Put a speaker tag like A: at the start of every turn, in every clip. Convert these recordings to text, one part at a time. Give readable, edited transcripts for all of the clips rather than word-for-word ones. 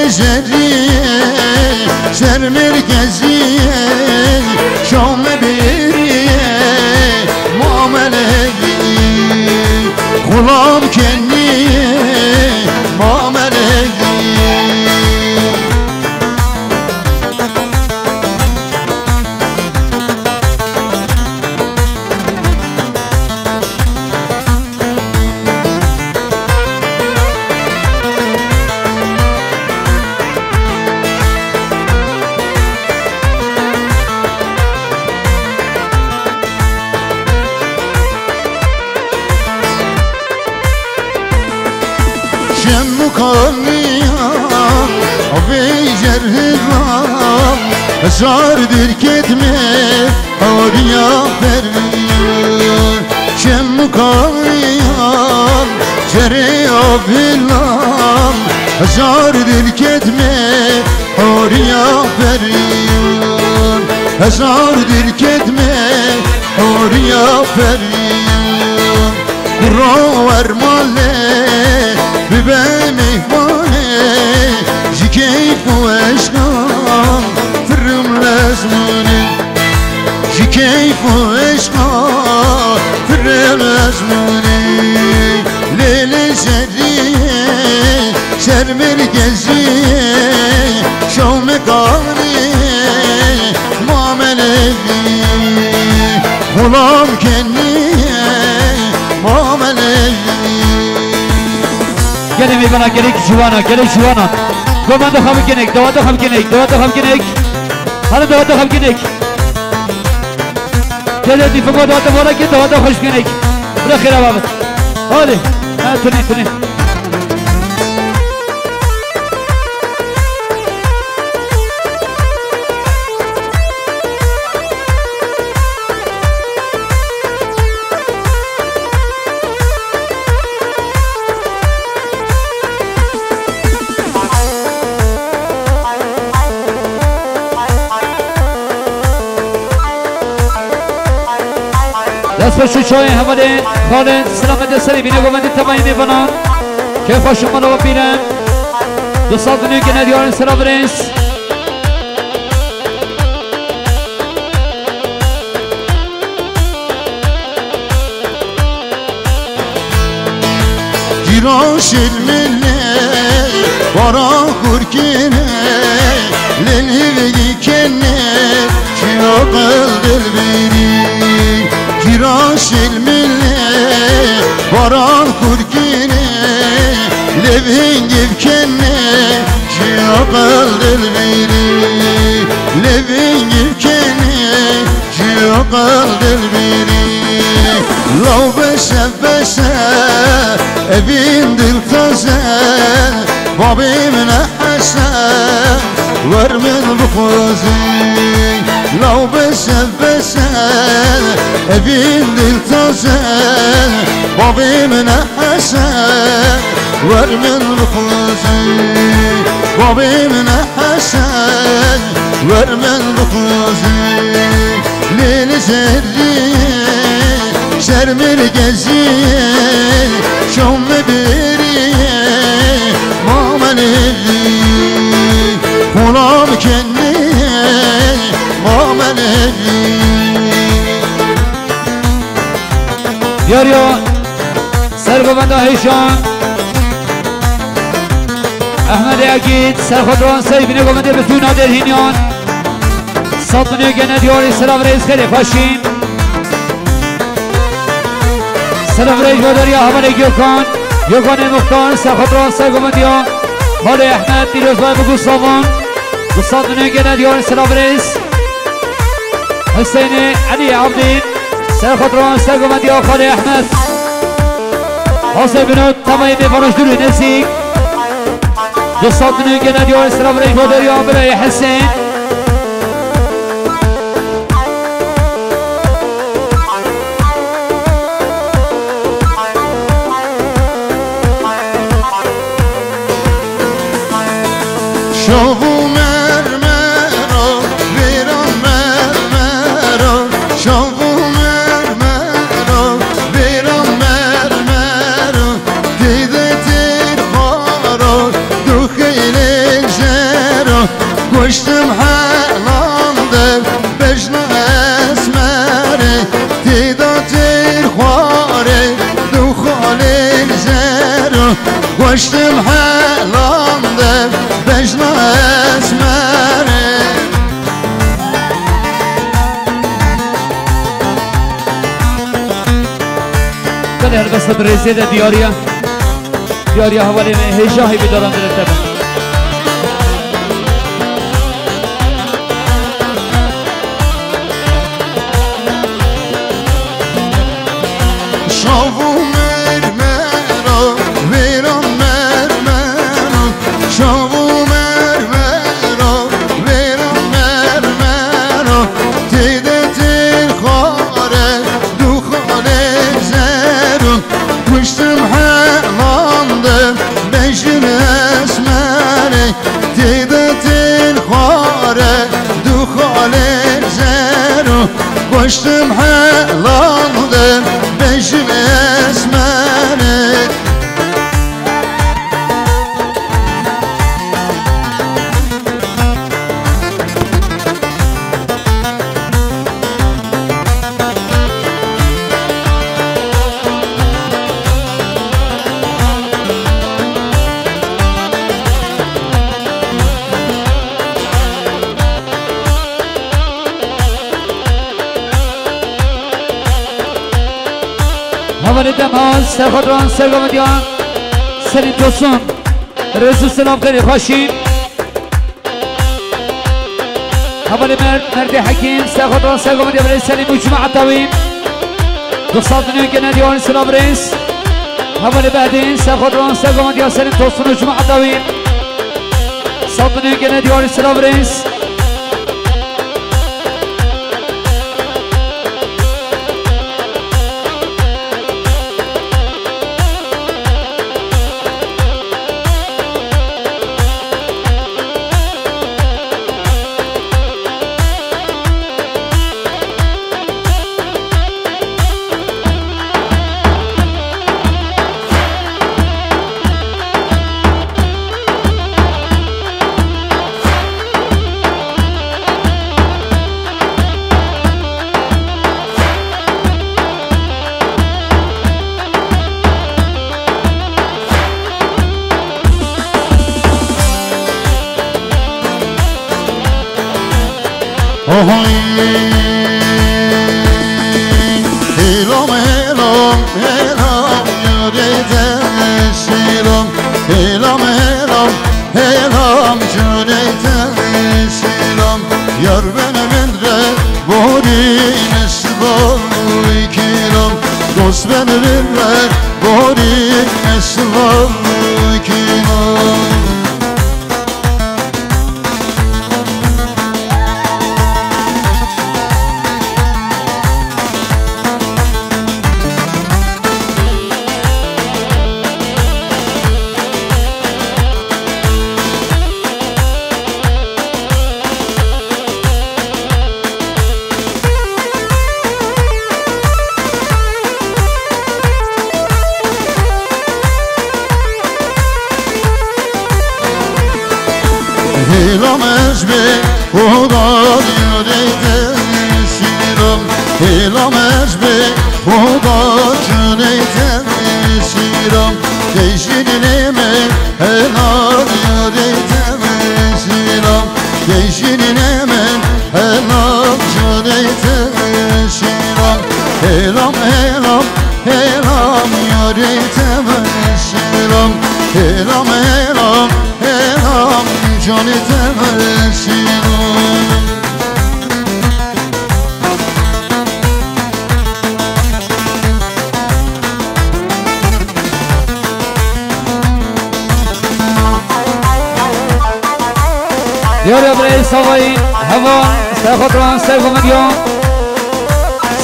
A: جریه شهر مرکزیه شام بریه معاملگی غلام کنیه معاملگی شم کامیان آبی جرهرام هزار درکتمه آریا پرمیان شم کامیان جره آبیلام هزار درکتمه آریا پرمیان هزار درکتمه آریا پرمیان راور ماله به مهمانه جی کیف و عشقان فرم لازمونه جی کیف و عشقان فرم لازمونه لیل شریه شهر مرکزیه شام کاریه معاملگی غلام کنیه معاملگی
B: گلی میبنا گلی جوانا گلی جوانا گمان دو خم کنک دو خم کنک دو خم کنک حالا دو خم کنک جلد دی فقط دو بالا که دو خوش کنک بلا خیره بابت حالی تونی دست بشو چای حواله خالد سلامت سری بینه گومندی تبایی میبنان که خوش شما رو بیرم دو سال دنیو که ندیارن سلام برنس
A: گیراش المله بارا خورکنه لنهی کنه چیا قلدل بیری گیراش المله باران خورکنه لبهنگی کنه چیا قلدل بیری لبهنگی کنه چیا قلدل بیری لو بشه ابین دل تازه بابی من حسن ورمن بخوزی لو بشه ابین دل تازه بابی من حسن ورمن بخوزی بابی من حسن ورمن بخوزی لیل جریه شهر مرکزیه شام بریه معاملگی غلام کنیه معاملگی
B: یاریا سرگوبنده هیشان احمد اکید سرخودران سری بینه گوبنده بتون نادر هینیان ساطنه گنه دیاری سلام رئیس خیلی خوشین سلام رئیس باداری احمد یوکان مختار سرخودران سرگوبنده ها مال احمد دیروز باید بگو سامان و ساطنه گنه دیاری سلام رئیس حسین علی عبدین سرخودران سرگوبنده ها خاله احمد حاصل بنود تمایی میفانش دوری نزدیک دوستان که ندیار سلام رئیس باداری ها برای حسین
A: شاو مرمرا ویران مرمرا شاو مرمرا ویران مرمرا دیده تیر خارا دو خیلی Koştum helande Bejna esmeri
B: كده القصة الرئيسية ده دياريا حوالي من هجاهي بداران دلتبه
A: شاو مرمرا ویران مرمرا شاو مرمرا ویران مرمرا تیده تیر خاره دو خاله زرون کشتم حلانده بشن اسمره تیده تیر خاره دو خاله زرون کشتم حلانده بشن اسمره
B: حوالی دماز سرخدران سرگامدیان سرین توسون رزو سلام خیلی خوشی حوالی مرد حکیم سرخدران سرگامدیان برای سرین مجمع الطویم 200 میلیون که ندیان سلام رئیس حوالی بعدین سرخدران سرگامدیان سرین توسون مجمع الطویم 100 میلیون که ندیان سلام رئیس هلام هلام هلام جوریتن شیرم هلام هلام هلام جوریتن شیرم یار من ره باری نسلای کیرم دوست من ره باری نسلای کیرم هلام از به خدا جوریتن شیرم هلام از به خدا جوریتن شیرم دیشین من هلام جوریتن شیرم دیشین من هلام جوریتن شیرم هلام هلام هلام جوریتن شیرم هلام هلام هلام جان تمشیرم دیار برای سوایی هوا سرخدران سرگامدیان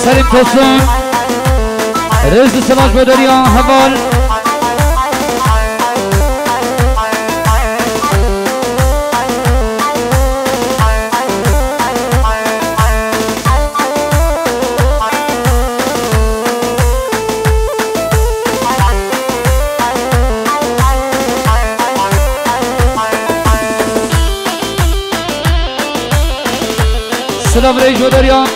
B: سریم توسون رزد سلاش بداریان هوال سلام رئیس جودریان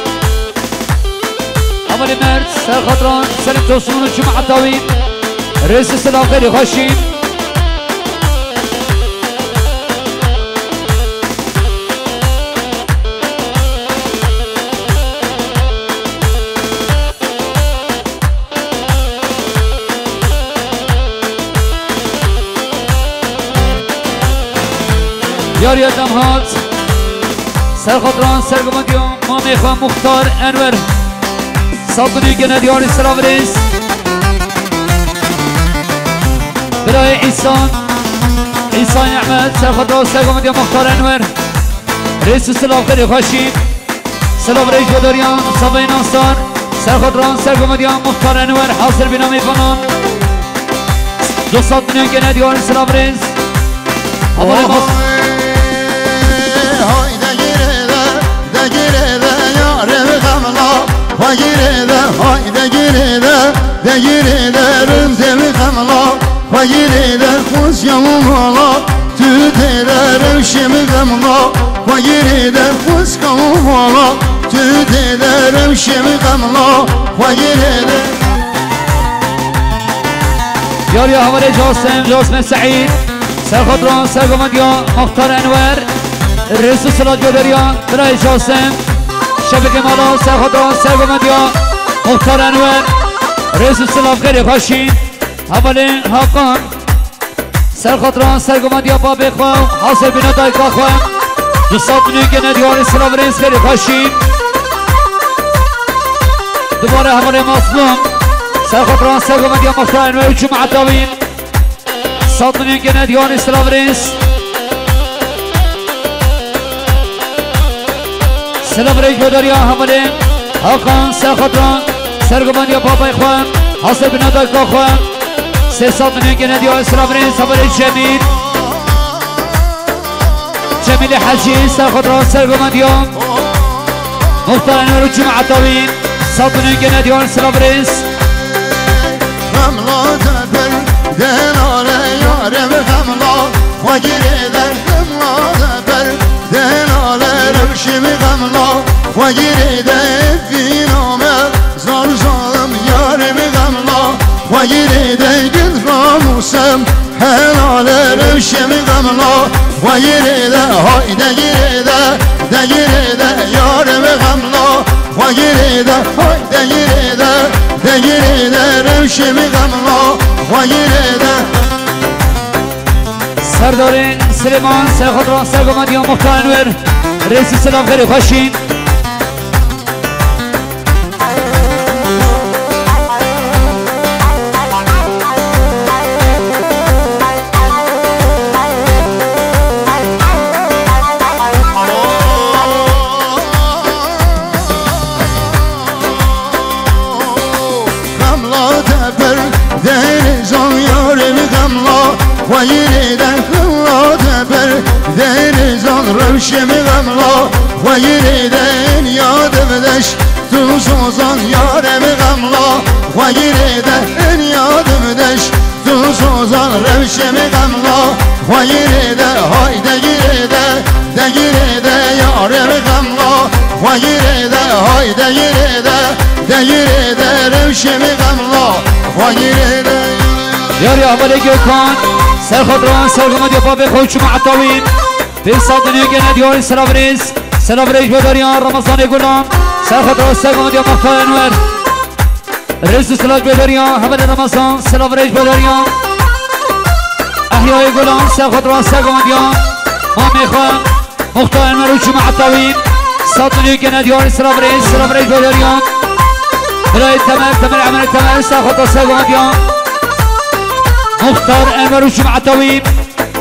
B: عمل مرد سرخدران سلیم توسون و جمع الطویم رئیس سلام خیلی خوشیم یاری دمهات سرخطران سرگمانیان ما میخوام مختار انور ساکنی که ندیاری سراوریز برای ایسان احمد سرخطران سرگمانیان مختار انور رئیس سلاف خیلی خوشی سلاف رئیس بداریان صفای ناستان سرخطران سرگمانیان مختار انور حاصل بینامی فنان 200 میلیون که ندیاری سراوریز اول ماست
A: Hayırda kuz yamala tüteler şemigamla Hayırda kuz kamala tüteler şemigamla Hayırda
B: يا حوالي جاسم سعيد سرخطران سرقمديان مختار انور الرئيس الصلاة جدريان براي جاسم شبكة مالا سرخطران سرقمديان مختار انور رئيس الصلاة خيري خاشين حوالي حقان سرخطران سرقمديان بابي خواه حاصل بنا دايكا خواه 200 میلیون که ندیار الصلاة رئيس خيري خاشين دوباره حوالي مظلوم سرخطران سرقمديان مختار انور وجمع طويل 100 میلیون که ندیار الصلاة رئيس سلام رئيس بداريان حوالي حقان سرخطران سرقمديان بابي خواه حاصل بنا دايكا خواه 300 میلیون که ندیار الصلاة رئيس حوالي جميل حجي سرخطران سرقمديان مختار انور وجمع طويل 100 میلیون که ندیار الصلاة رئيس
A: Gamla tepel denare yarem gamla Vagireder gamla tepel denare revşimi gamla Vagireder finame zar zalim yarem gamla Vagireder gülramusem helale revşimi gamla Vagireder hayde gireder de gireder yarem gamla Vagireder hayde gireder de gireder revşimi gamla Vagireder
B: سردار سلیمان سرخطران سرگمدیان مختار انور رئیس سلام خیلی خوشین
A: Vayireden kılla teper denizan revşemi gamla Vayireden yadımdeş tuzozan yaremi gamla Vayireden yadımdeş tuzozan revşemi gamla Vayireden hayde girede de girede yaremi gamla Vayireden hayde girede de girede revşemi gamla Vayireden
B: یاری اولی گوکان سرخطران سرگمدیان بابی خوش جمع طویل 200 میلیون که ندیار سلام رئیس بداریان رمضان گلان سرخطران سرگمدیان مختار انور رئیس سلاج بداریان حمد رمضان سلام رئیس بداریان احیای گلان سرخطران سرگمدیان ما میخوام مختار انور و جمع طویل 100 میلیون که ندیار سلام رئیس بداریان برای تمر عمل تمر سرخطران سرگمدیان مختار انور وجمع طويل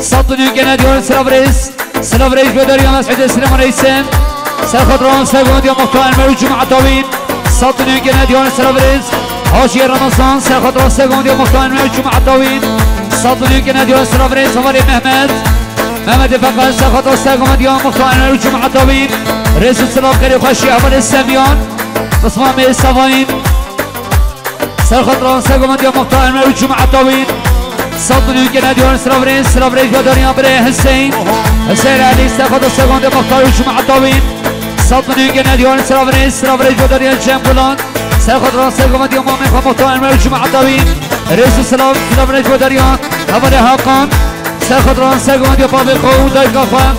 B: 100 میلیون که ندیار سلام رئیس بداریان مسعود سلیمان رئیسن سرخطران سرگمدیان مختار انور وجمع طويل 100 میلیون که ندیار سلام رئیس حاجی رمضان سرخطران سرگمدیان مختار انور وجمع طويل 100 میلیون که ندیار سلام رئیس حوالی محمد فقط سرخطران سرگمدیان مختار انور وجمع طويل رئیس سلام خیلی خوشی حوالی سمیان بصمام سواین سرخطران سرگمدیان مختار انور وجمع طويل 100 میلیون که ندیار سلام رئیس بداریان برای حسین علی سرخطران سرگمدیان مختار وجمع طویل 100 میلیون که ندیار سلام رئیس بداریان جمع بلند سرخطران سرگمدیان ما میخوام مختار انور وجمع طویل رئیس سلام رئیس بداریان حوالی حقان سرخطران سرگمدیان بابی خود دایگاه خواهم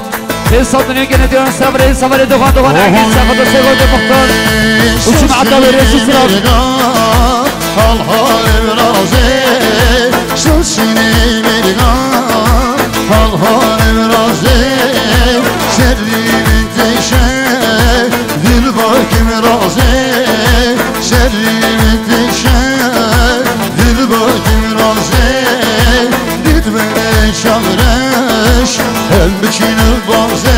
B: 100 میلیون که ندیار سلام رئیس حوالی دوغان اگین سرخطران سرگمدیان مختار وجمع طویل رئیس سلام
A: شو سینه میگم حال حال رازه بچینم بازه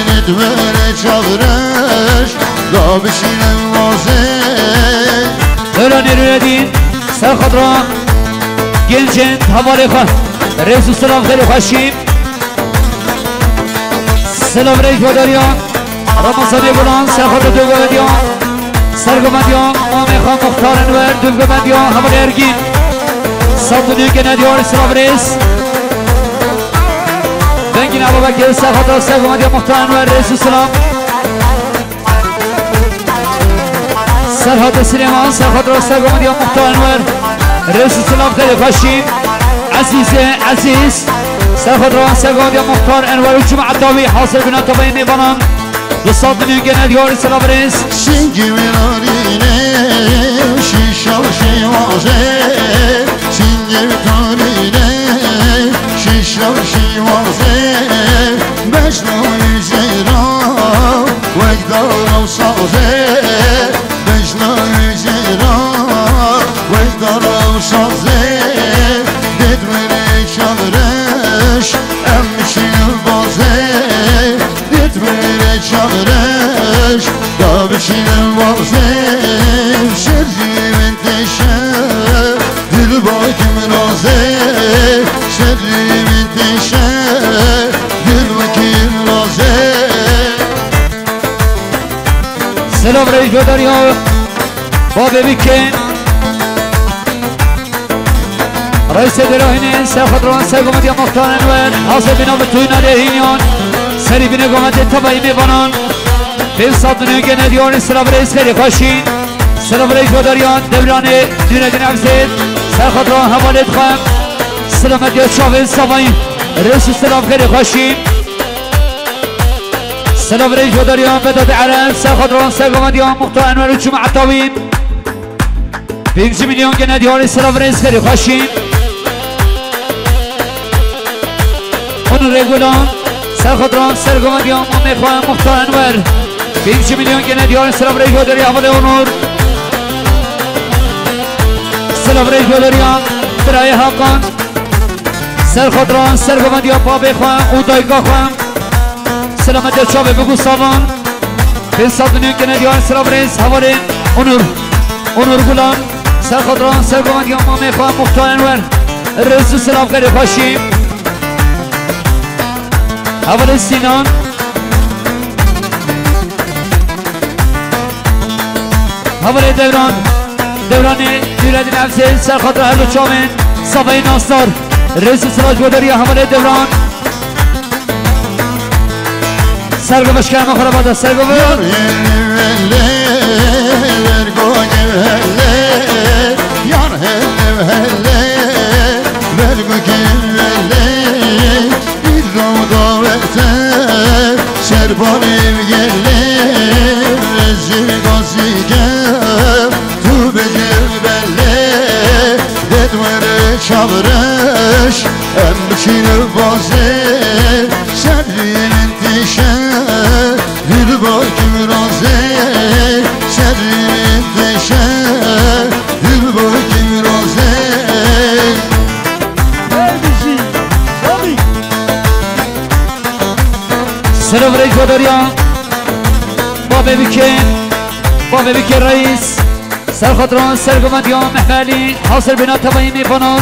A: ندوره چاورش دا بچینم بازه
B: دوران نیروی سر خضران گنجند حوالی خواه رئیس و سلام خیلی خوشیم سلام رئیس باداریان رمضانی بلان سر خضر دوگوندیان سرگوندیان آمی خواه مختار انور دوگوندیان حوالی ارگین سلطنی گندیان سلام رئیس بنگین ابو بکر سر خضر سرگوندیان مختار انور رئیس و سلام سرحد سلیمان سرحد راسته گمدیان مختار انور رئیس سلام خیلی خوشیم عزیز سرحد راسته گمدیان مختار انور و جمع داوی حاصل بنا طبعی میبانم دوستان میلیون گنه دیار سلام رئیس
A: شنگی ولارینه شیشا و شیوازه شنگی تارینه شیشا و شیوازه بشنوی زیرا وگدار و سازه بشنوی زیرا وگدار و سازه دید بره چادرش امشین بازه دید بره چادرش دا بشین بازه شرجی من تشه دل با کم رازه شرجی من تشه دل با کم رازه
B: سلام رئیس باداری ها با ببیکن رئیس دراهینه سرخدران سرگومدی مختار انور حاصل بنا به توی نالهینیان سری بینه گومده تبایی میبانان به سات دنیا گنه دیان سلام رئیس خیلی خوشین سلام رئیس باداریان دورانه دونه دین افزید سرخدران حوالت خواهم سلامتی شاوه سوایی رئیس سلام خیلی خوشین سلام رئیس باداریان بداد عرب سرخدران سرگومدیان مختار انور و جمع طاوین 5 میلیون گنه دیان سلام رئیس خیلی خوشین اون رگولان سرخدران سرگومدیان ما میخواهم مختار انور 5 میلیون گنه دیان سلام رئیس باداری حوال اونور سلام رئیس باداریان برای حقان سرخدران سرگومدیان پا بخواهم او دایگاه خواهم سلامت چاوه بگو سالان 500 میلیون گنه دیان سلام رئیس حوال اونور گولان سرخدران سرگومدیان ما میخواهم مختار انور رئیس سلام خیلی خوشیم حوال سینان حوال دوران دیرد نفسه سرخاطر هلو چامن صفحه ناستار رئیس سراج باداری حوال دوران سرگوش کرمه خراباده سرگوش
A: سربانم گله رزی گازی گم تو بجر بله ددوره چابرش ام بچین بازه سرین انتشه دل با کم رازه سرین انتشه دل با کم رازه
B: سلام رئیس باداریان با ببیکن رئیس سرخدران سرگومدیان محملی حاصل بنا تبایی میبانان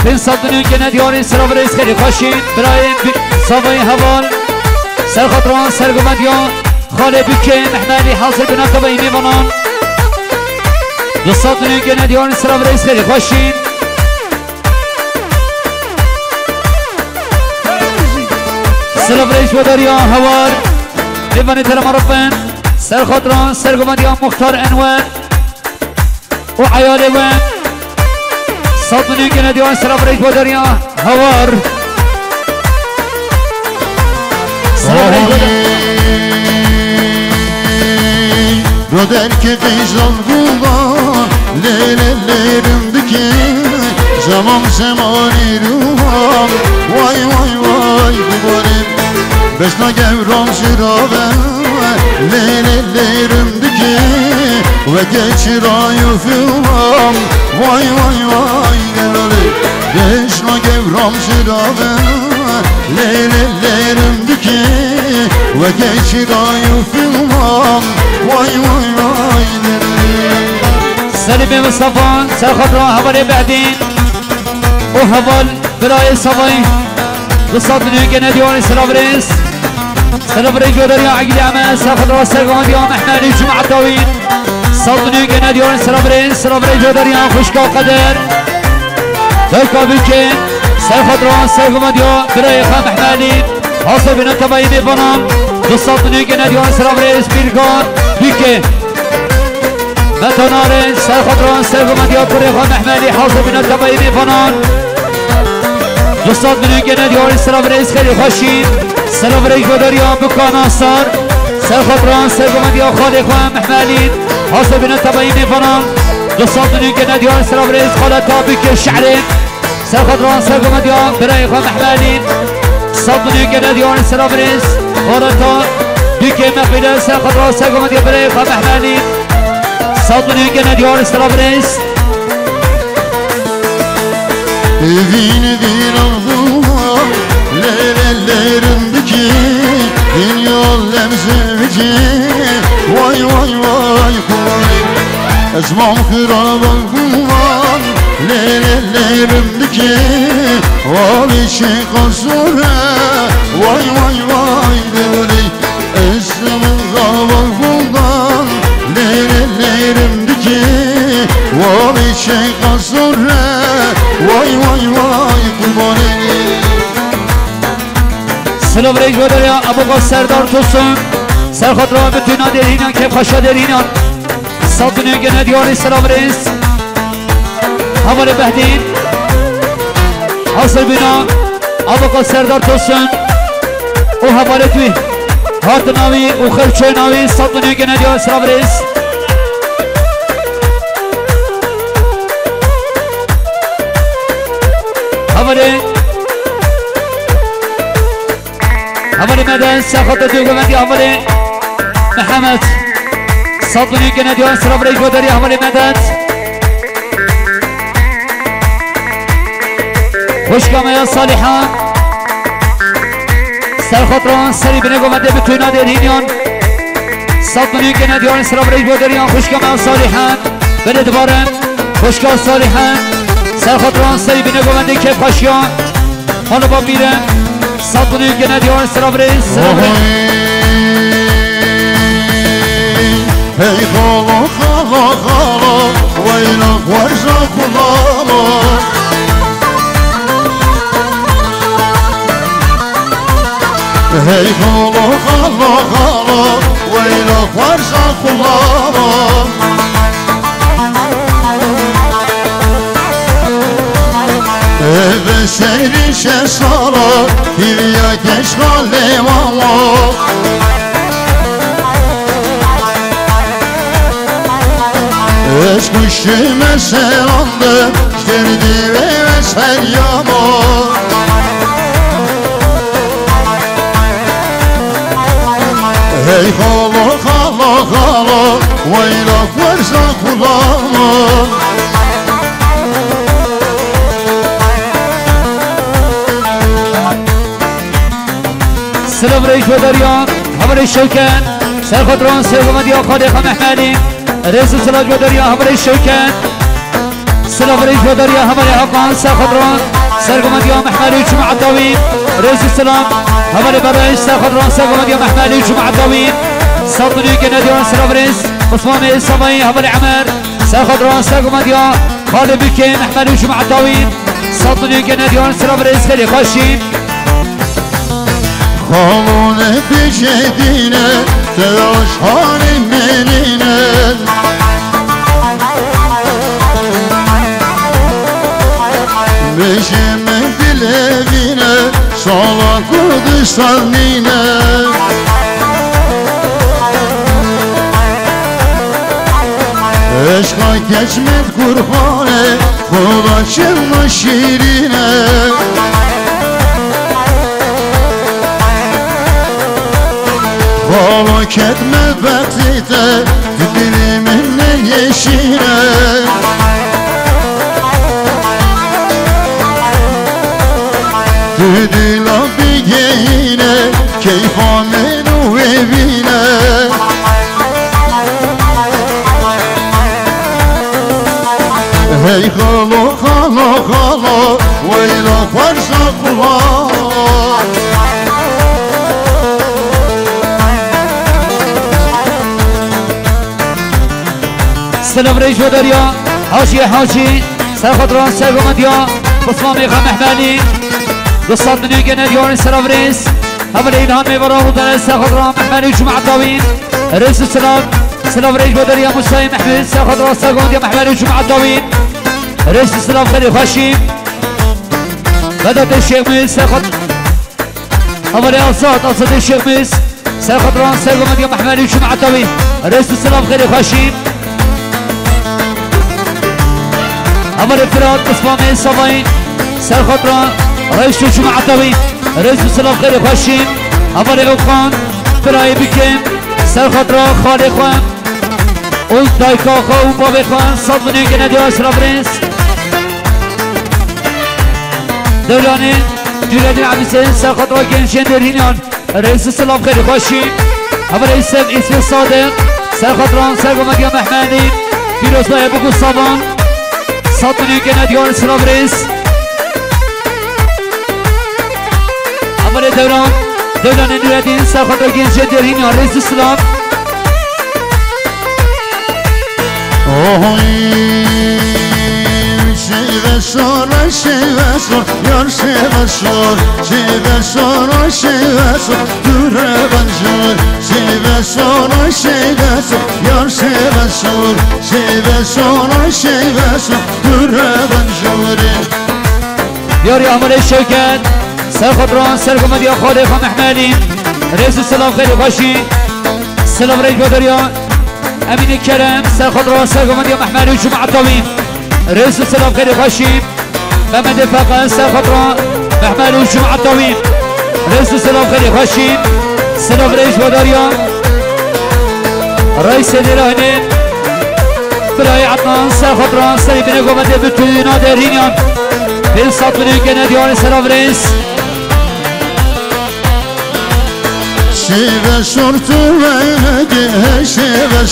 B: 500 میلیون گنه دیاری سلام رئیس خیلی خوشین برای ساوای حوال سرخدران سرگومدیان خاله بیکن محملی حاصل بنا تبایی میبانان 200 میلیون گنه دیاری سلام رئیس خیلی خوشین سلام رئیس باداریان هوار دیوانی تر مرفن سرخدران سرگومدیان مختار انور و عیالی ون 100 میلیون گنه دیوان سلام رئیس باداریان هوار سلام رئیس باداریان
A: رو در که قیزان گوبان لیلم بکن زمانی روحان وای وای وای ببارم بشنا گورام شرابه لیلم بکن و گچ رای و فیلم وای وای وای دلاله بشنا گورام Esmam şirave Leylelerimdeki Ve geçir ayı filmam Vay vay vay
B: سليم مصطفى ساخذ هبل بعدين وهبل براي صبي قصاد من يجي ديوان سلابريس سلابريس جودر يا عقل عمال ساخذ راس القوم يوم احنا جمعة طويل صاد من يجي ديوان سلابريس جودر يا خشكا قدر ذلك بكين ساخذ راس القوم يوم براي خام احمالي حاصل بنا تبعي بفنان قصاد من يجي ديوان سلابريس بيركان بكين متنارين ساخدران ساقومت يا طريقة محمالي حاصل من التبايبي فنان جصاد من ينجنا ديار سلام رئيس خلي خشين سلام رئيس ودريان بكان آثار ساخدران ساقومت يا خالق محمالي حاصل من التبايبي فنان جصاد من ينجنا ديار سلام رئيس خالق تابك الشعرين ساخدران ساقومت يا برائق محمالي صاد من ينجنا ديار سلام رئيس خالق بك مقبلة ساخدران ساقومت يا برائق محمالي صدني كنا ديار استرابريس
A: Evin bir arzular Leylerimdeki Bin yol lemsevici Vay vay vay vay Esmam kıraban kumar Leylerimdeki Vali şekasure Vay vay vay devri Esmam kıraban kumar Leylerimdeki Vali şekasure Vay vay vay kurbanı
B: سلام رئیس ودریا ابو سردار توسن سرخط را بتوینا درینان که خشا درینان سلطنی گنه دیاری سلام رئیس حوال بهدین حاصل بینا ابو سردار توسن و حوال توی هات ناوی و خلچه ناوی سلطنی گنه دیاری سلام رئیس حوالي مدن ساخط دوغو مدي حوالي محمد صدني كنا ديوان سراب ريج ودري حوالي مدن خوشكاما يا صالحة سرخطران سري بنگو مدي بتوينا ديرينيان صدني كنا ديوان سراب ريج ودري خوشكاما يا صالحة بلد بارن خوشكا صالحة سرخطران سري بنگو مدي كيف خشيان حالا با میرن صدنی گنه دیوان سرابرین
A: Hey خالا خالا خالا وينك ورزاق خالا Hey خالا خالا خالا وينك ورزاق خالا Eve seyri şesala Hivya keşgale mama Eşkuşime selandı Şerdi ve seryama Hey hala hala hala Vaylak varsa kulağıma
B: سلام رئيس ودريان حمر الشوكان سرخطران سيغمد يا خالق محمالي رئيس سلاج ودريان حمر الشوكان سلام رئيس ودريان حمر حقان سرخطران سرغمد يا محمالي جمع الدوين رئيس السلام حمر برئيس سرخطران سرغمد يا محمالي جمع الدوين سلطني كنديان سلام رئيس عثمان السماي حمر عمر سرخطران سرغمد يا خالق بكين محمالي جمع الدوين سلطني كنديان سلام رئيس خلي خاشين
A: Halone pişedine Telaş halim beline Beşime dilevine Sala Kurdistan nine Eşka geçmet kurhane Koda çılma şirine Halak etme vaktide Diliminle yeşile تو دیلا بگینه کیفا منو ببینه هی خالو خالو خالو ویلا فرسا قبار
B: سلام ريش ودريا حاجي حاجي سرخطران سرقمديا بصمامي خام محمالي قصات من يجينا ديون سلام ريس هبل إلهام مباراه ودنا سرخطران محمالي وجمع طاوين ريس السلام سلام ريش ودريا مساي محمد سرخطران سرقمديا محمالي وجمع طاوين ريس السلام خلي خشي بدأت الشيخ ميس سرخط هبل أصاد الشيخ ميس سرخطران سرقمديا محمالي وجمع طاوين ريس السلام خلي خشي أمر افراد قسمامي صباين سر خطران رئيس جماعة طوي رئيس السلام خير خشين أمر اوخان فراي بكم سر خطران خالي خوان قلت دايكا خو بابي خوان صد مني كندي أسراب رئيس دولاني جلالين عبيسين سر خطران كنشين درهينيان رئيس السلام خير خشين أمر اسم اسم صادق سر خطران سر قمديا محمدي فيروز باي بكو صابان صد مني كندي أسراب رئيس أمر دولان نورالدين سر خطران كنشين درهينيان رئيس السلام
A: شیوه سور یار شیوه سور دوره بنجور شیوه سور یار شیوه سور دوره بنجوری
B: ياري عمر الشوكات سر خطران سر قمديا خالي خام محمالي رئيس السلام خير باشي السلام رئيس بدريان أمين الكرم سر خطران سر قمديا محمالي وجمع الطويل رئيس السلام خير باشي محمد فاقا سر خطران محمالي وجمع الطويل رئيس السلام خير باشي السلام رئيس بدريان رئيس الهنين براي عطنان سر خطران سر بن قمديا بتوينا دارينيان بالصوت من الجناديون سلام رئيس
A: شیوه سور تو ونگه شیوه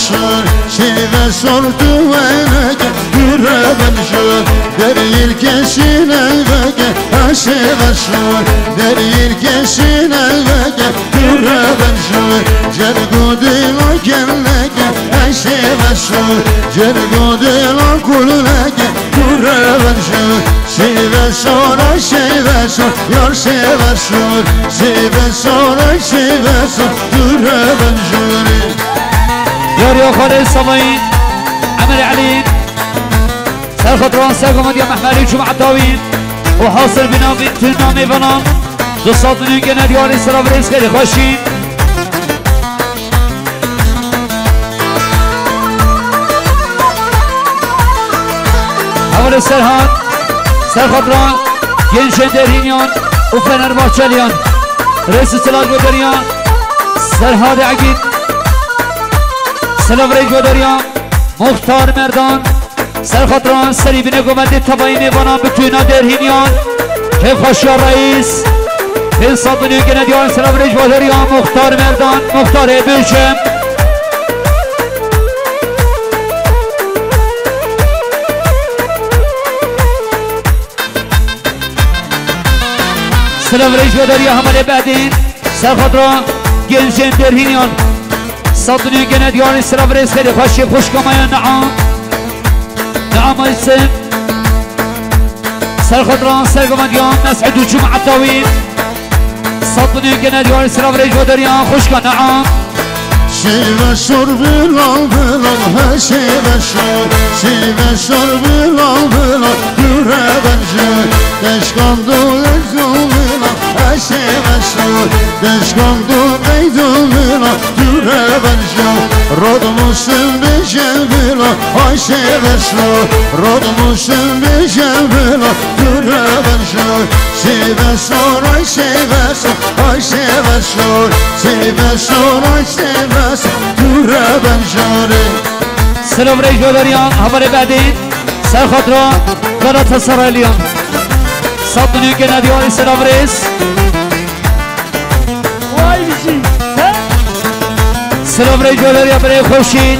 A: سور تو ونگه دوره بنجور در یل کشینه وگه شیوه سور در یل کشینه وگه دوره بنجور جرگو دیلا گلگه شیوه سور جرگو دیلا کلگه دوره بنجور شیوه سور یار شیوه سور دوره بنجوری
B: ياري خالد الصمين عمري علي سر خطران سر قمديا محمالي جمع الطويل وحاصل بنامي تلنامي بنام قصات من ينقل ياري سلام رئيس خير خشين أول السرهان سر خطران ينشن درهينيان وفنر باچليان رئيس السلاج بدريان سرهاد عقيد سلام رئيس بدريان مختار مردان سر خطران سري بن قمد التباين ميبانان بتوينا درهينيان كيف خشي الرئيس في صدن يقنديان سلام رئيس بدريان مختار مردان مختار بلشم سلام رئيس بدريان همالي بعدين سر خطران جنشن درهينيان صدني جنديان سلام رئيس خير خشي خوش كمايان نعم اسم سر خطران سر قمديان مسعد وجمع الطويل صدني جنديان سلام رئيس بدريان خوش كنعم
A: شیوه سور بلال شیوه سور بلال دوره بنجور دشکان دو بلال شیوه سور دشکان دو بلال دوره بنجور رود موسم بشه بلال شیوه سور رود موسم بشه بلال دوره بنجور شیوه سور دوره بنجوری
B: سلام رئيس بدريان همالي بعدين سر خطران غلط سرايليان صد میلیون گنه دیاری سلابریز
C: وای بیشی
B: سلابریز بوداریا برای خوشید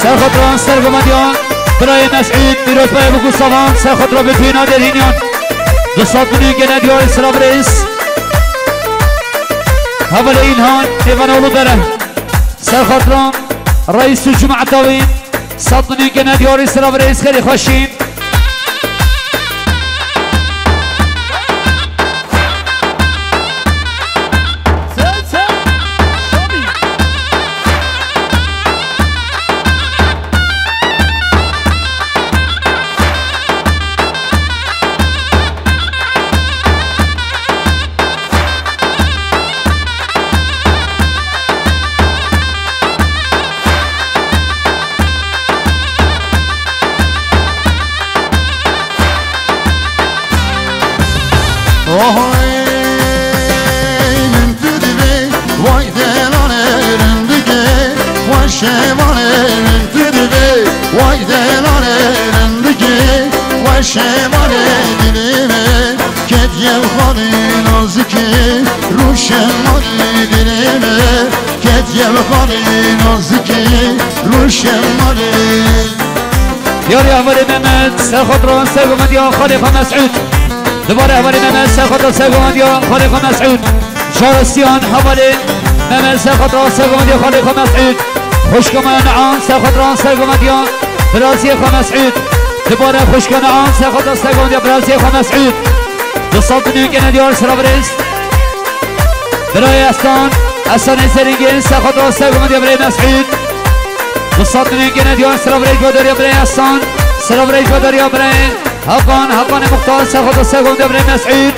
B: سرخطران سرگمدیان برای مسعود میروز برای بگو سلام سرخطران به توی نادر هینیان 200 میلیون گنه دیاری سلابریز اول اینهان دیوان اولو داره سرخطران رئیس جمعه داوین 100 میلیون گنه دیاری سلابریز خیلی خوشیم
A: شماره دلمه کت یه خالی نازکی رو شماره دلمه کت یه خالی نازکی رو شماره
B: یاری احوال محمد سرخطران سرگمدیان خالق مسعود دوباره احوال محمد سرخطران سرگمدیان خالق مسعود شارستیان احوال محمد سرخطران سرگمدیان خالق مسعود خوشگمان آن سرخطران سرگمدیان برازی مسعود دوباره خوشگان آن سرخطران سرگمدیان برازی مسعود 200 میلیون گنه دیار سلابریز برای استان سرینگین سرخطران سرگمدیان برای مسعود 200 میلیون گنه دیار سلابریز بوداریا برای استان سلابریز بوداریا برای حقان مختار سرخطران سرگمدیان برای مسعود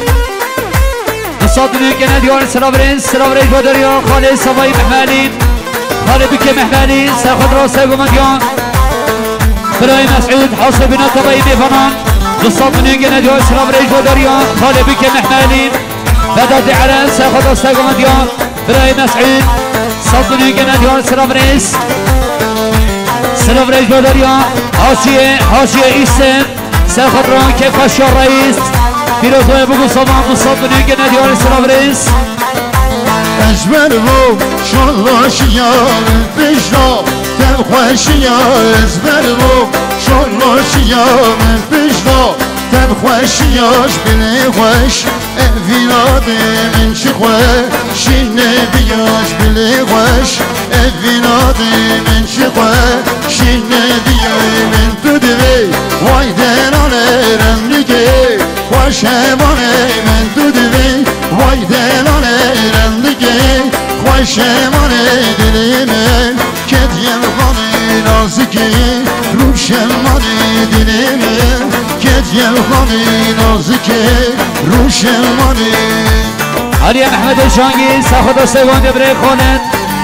B: 200 میلیون گنه دیار سلابریز بوداریا خالد صفایی محملی خالد بکی محملی سرخطران سرگمدیان برای مسعود حاصل بنا طبعی میفنان 200 میلیون گنه دیار سلابریز بوداریا خالد بکی محملی بدات عرن سرخطران سرگمدیان برای مسعود 100 میلیون گنه دیار سلابریز بوداریا حاشیه ایستن سرخطران کفاش رئیس پیروزهای بگو سامان 200 میلیون گنه دیار سلابریز
A: اجمل بو شلاشیان بجنا تم خوشیان اجمل بو شلاشیان بجنا تم خوشیاش بلی خوش اویناد من چی خوش شینه بیاش بلی خوش اویناد من چی خوش شینه بیای من تو دوی وای دلانه رملیگه خوش هوانه من تو دوی وای دلانه رملیگه خوش هوانه دلی من کدیم خانه نازکی روشن مانه دلی من کدیم خانه نازکی روشن مانه
B: علی محمد جانگی ساخت سگان دبره خانه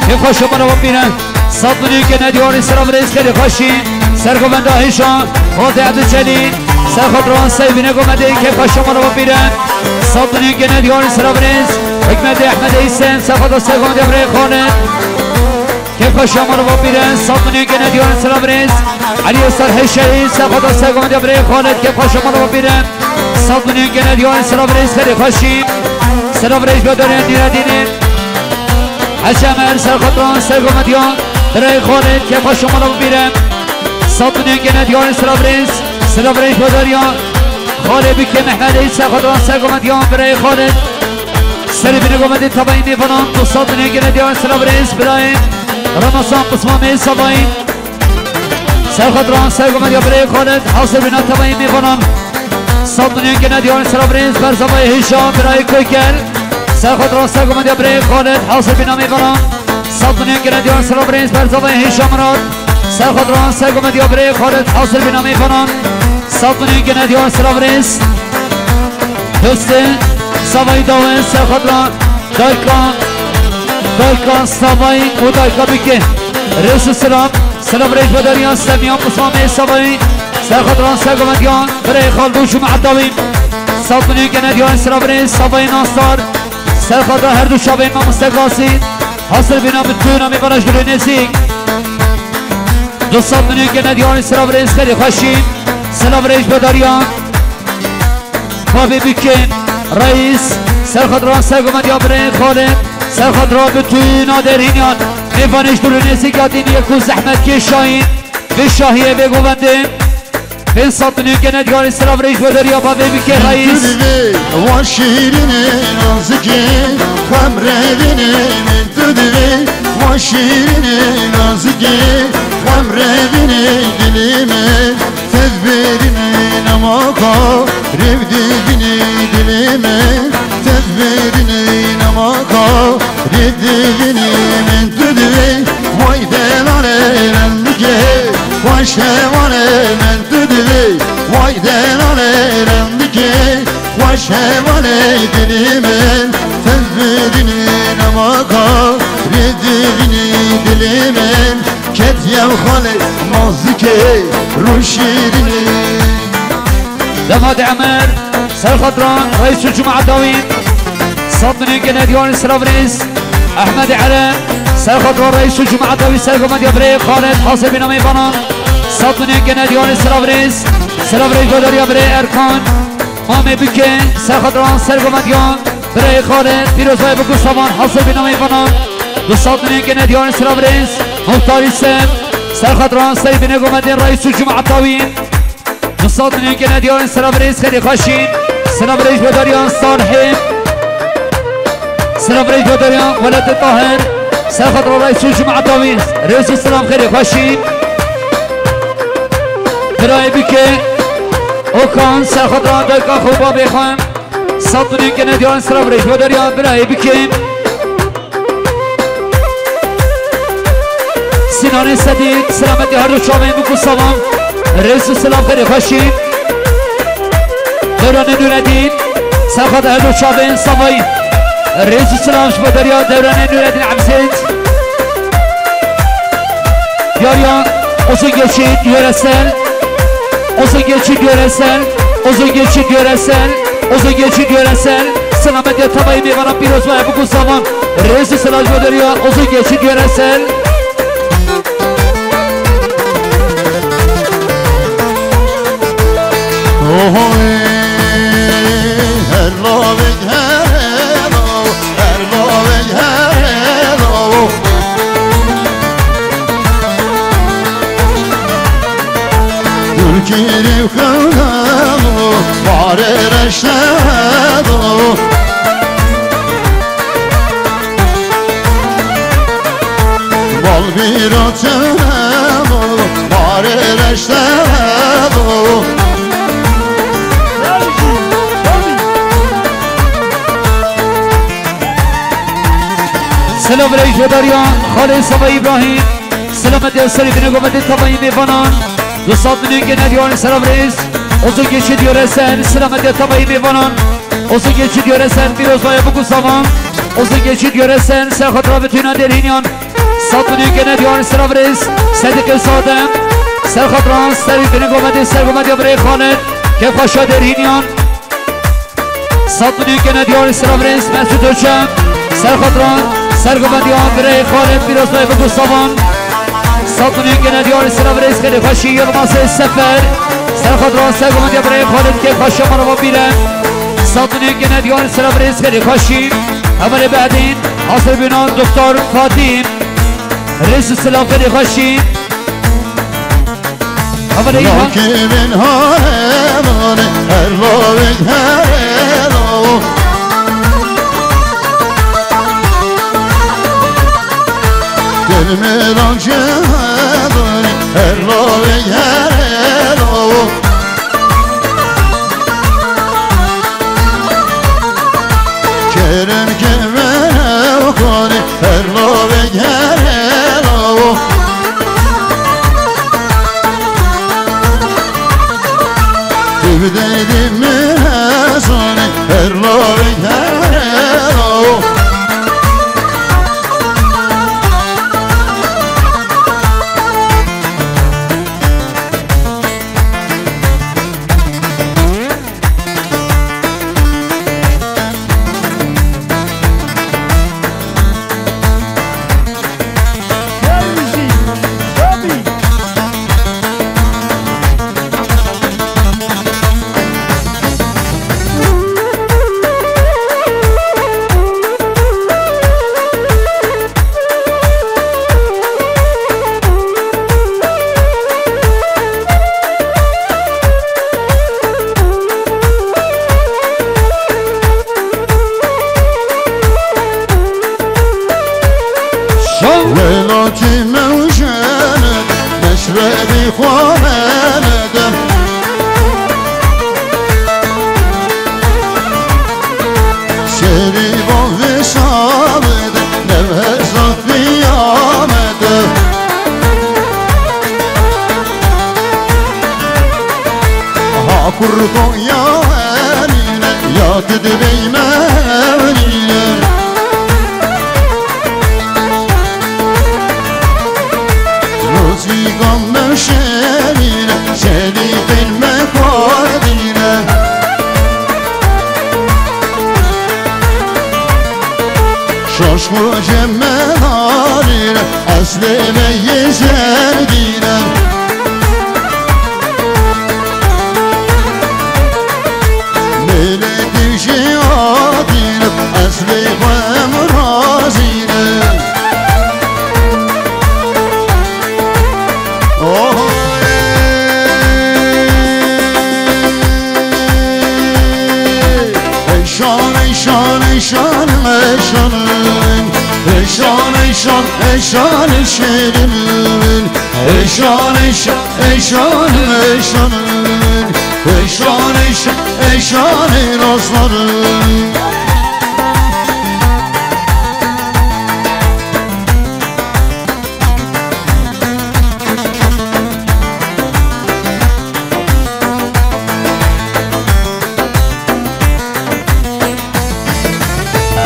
B: که خوش منو ببینن 100 میلیون گنه دیار سلابریز خیلی خوشی سرگومنده هیشان خاطر عبدالجلیل سرخطران سیبینه گومده که خوش منو ببینن 100 میلیون گنه دیار سلابریز حکمت احمد ایسن سرخطران سگان دبره خانه که خوش منو ببینن 100 میلیون گنه دیار سلابریز علی استاد هیشری سرخطران سگان دبره خانه که خوش منو ببینن 100 میلیون گنه دیار سلابریز خیلی خوشی سلابریز بدارین دیردینه حشمر سرخطران سرگمدیان برای خالد که خوش شما رو ببینن 100 میلیون گنه دیار سلابریز بداریان خالد بکی محمدی سرخطران سرگمدیان برای خالد سری بینه گمده تبایی میفنان 200 میلیون گنه دیار سلابریز برای رمضان قسمامی سبایی سرخطران سرگمدیان برای خالد حاصل بینه تبایی میفنان 100 میلیون گنه دیار سلابریز بر زبای هیشان برای کویکل سرخطران سرگمدیان برای خالد حاصل بینه میفنان 100 میلیون گنه دیار سلابریز بر زبای هیشان مراد سرخطران سرگمدیان برای خالد حاصل بینه میفنان 100 میلیون گنه دیار سلابریز دوست سبایی داون سرخطران دایکان سبایی و دایکا بکه رئیس سلابریز بداریان سمیان قسمامی سبایی سرخطران سرگمدیان برای خالد جمعه داوین 100 میلیون گنه دیار سلابریز سبایی ناصر سرخطران هر دو شابین ما مستقاسی حاصل بنا بتونا میبرش دلوی نزیک 200 میلیون گنه دیار سلابریز خیلی خوشی سلابریز بداریان ما بکن رئیس سرخدران سرگمند یا برای خالد سرخدران به توی نادرینیان میوانش درونیسی گادین یکو زحمت که شاهین به شاهیه بگوونده به ساطنی که ندیار اسراف ریش بداریا با بکن رئیس
A: و شیرین نازکه خمرینه من دوی و شیرین نازکه خمرینه دلیمه تدبیرین نماکا رفدیگینی دلیمه تدبیرین نماکا رفدیگینی من دوی وای دلانه رندگه و شوانه من دوی وای دلانه رندگه و شوانه دلیمه تدبیرین نماکا رفدیگینی دلیمه کتیم خاله نازکه رو شیرینه
B: دماد عمر سرخدران رئيس الجمعة داوين صدني قناديون اسراف رئيس احمد علم سرخدران رئيس الجمعة داوين سرقمد يبري خالد حاصل بن ميبانان صدني قناديون اسراف رئيس سراف رئيس بدر يبري اركان مامي بكي سرخدران سرقمد يون بري خالد بيروزاي بكو صمان حاصل بن ميبانان بصدني قناديون اسراف رئيس مختار السام سرخدران سري بن قمدين رئيس الجمعة داوين مصادنين که ندیان سلام رئیس خیلی خوشین سلام رئیس بداریان صالحیم سلام رئیس بداریان ولد طاهر سرخدران رئیس الجمعة داوین رئیس السلام خیلی خوشین برای بکه اوکان سرخدران دایکا خوبا بخوام صادنین که ندیان سلام رئیس بداریان برای بکه سینان صدیق سلامتی هر دو شامین بکو سلام رئیس السلام خیلی خوشین دوران نوردین سرخد هلو شابین صفایی رئیس السلام شما دریا دوران نوردین عبزید یاریان اوزو گلچید یورسل اوزو گلچید یورسل اوزو گلچید یورسل اوزو گلچید یورسل سلامت یا تبایی میوانم پیروز و بکن سامان رئیس السلام شما دریا اوزو گلچید یورسل
A: Türkiye'li kanalı var ereşledo Bal bir atelo var ereşledo
B: سلام رئیس بداریان خالد صفای ابراهیم سلامت یاسری بین گومد تبایی میوانان دوستان میدونین که ندیان سلام رئیس اوزو گیشی دیارسن سلامت تبایی میوانان اوزو گیشی دیارسن بیروز بای بکو سامان اوزو گیشی دیارسن سرخط را بتوینان درینیان سات میدونین که ندیان سلام رئیس صدق سادم سرخط را سری بین گومد سرگومد یا برای خالد که خوشا درینیان سات میدونین که ندیان سلام رئیس مسعود هاشم سرخط را سرگومندیان برای خالد بیروزبای بگو سامان ساطنی که ندیان سلام رئیس خیلی خوشی یلماس سفر سرخدران سرگومندیان برای خالد که خوشی ما رو بیرن ساطنی که ندیان سلام رئیس خیلی خوشی اول بعدین حاصل بینان دکتر فاتیم رئیس السلام خیلی خوشی اول ایوان
A: Kimin haremanı her vavik herelo Gelmeden cehadını her vavik herelo Kerem kemene okani her vavik herelo Dedim mi hazane her vavik herelo صوتي موجانة مشربي خوانة شريب وشابد نفس قيامة ها كركو يا ولينا يا تدري مولينا روزي قم مشارينا شريف المكوردينا شاشخو جمالارينا أسلي ميزاردينا ملدي جيادينا أسلي ومرازينا Eşan eşan eşan eşan Eşan eşan eşan eşerimin Eşan eşan eşan eşan Eşan eşan eşan eroslarım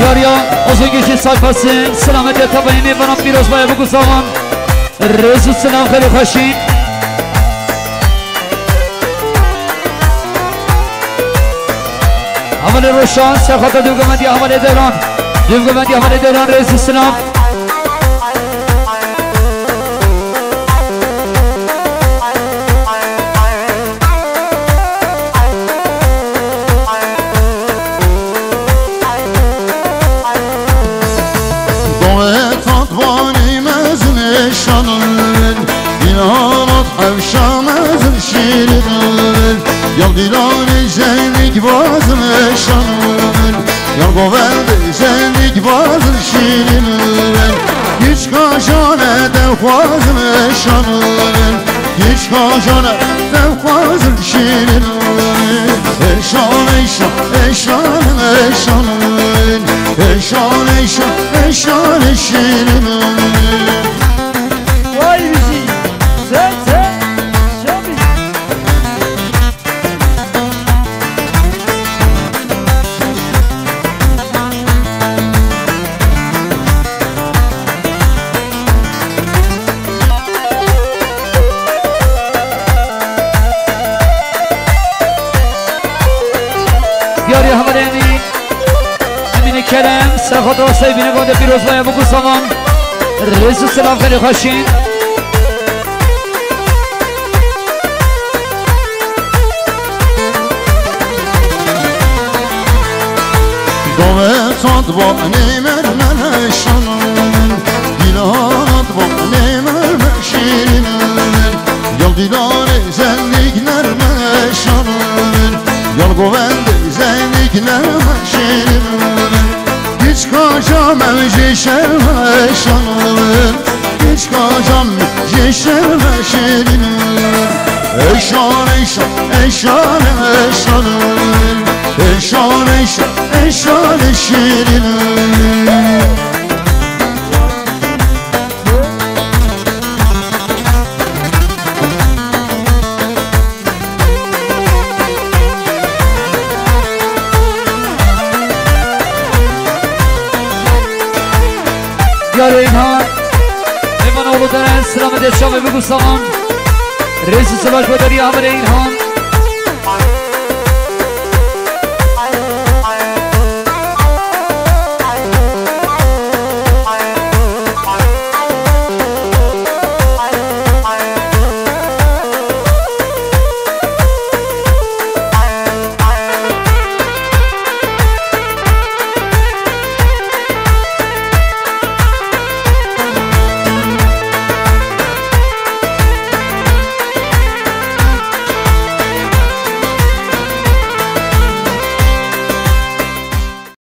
B: Yarya Ozungishi sayfası selamet tabayını bana biraz bayağı bu zaman Resul selam khali khashin Amal Roshan Sakhata Duvgamati Amal Ederan Duvgamati Amal Ederan Resul selam
A: Yal dilane zenlik vazın şanın Yal govelde zenlik vazın şirin Hiç kaşane devvazın şanın Hiç kaşane devvazın şirin Eşan eşan eşan eşanın Eşan eşan eşan şirin
C: Vay bizi sen Şabi
B: Yarya Hamaleni Emine Kerem Sakhata ve sahibine gönde bir bayağı bu zaman Resul selam khali khashin
A: Dovet advani mermer şanın Dilan advani mermer şirinin Yal dilane zenlikler meşanın Yal govende zenlikler meşirinin Hiç kaçam evcişer meşanın Hiç kaçam evcişer meşirinin Eşan eşan eşan eşanın Eşan eşan eşan eşirinin
B: Yarya İlhan Evan oğlu denen selamet eşya ve bu zaman Resul Savaş Bederi Hamile İlhan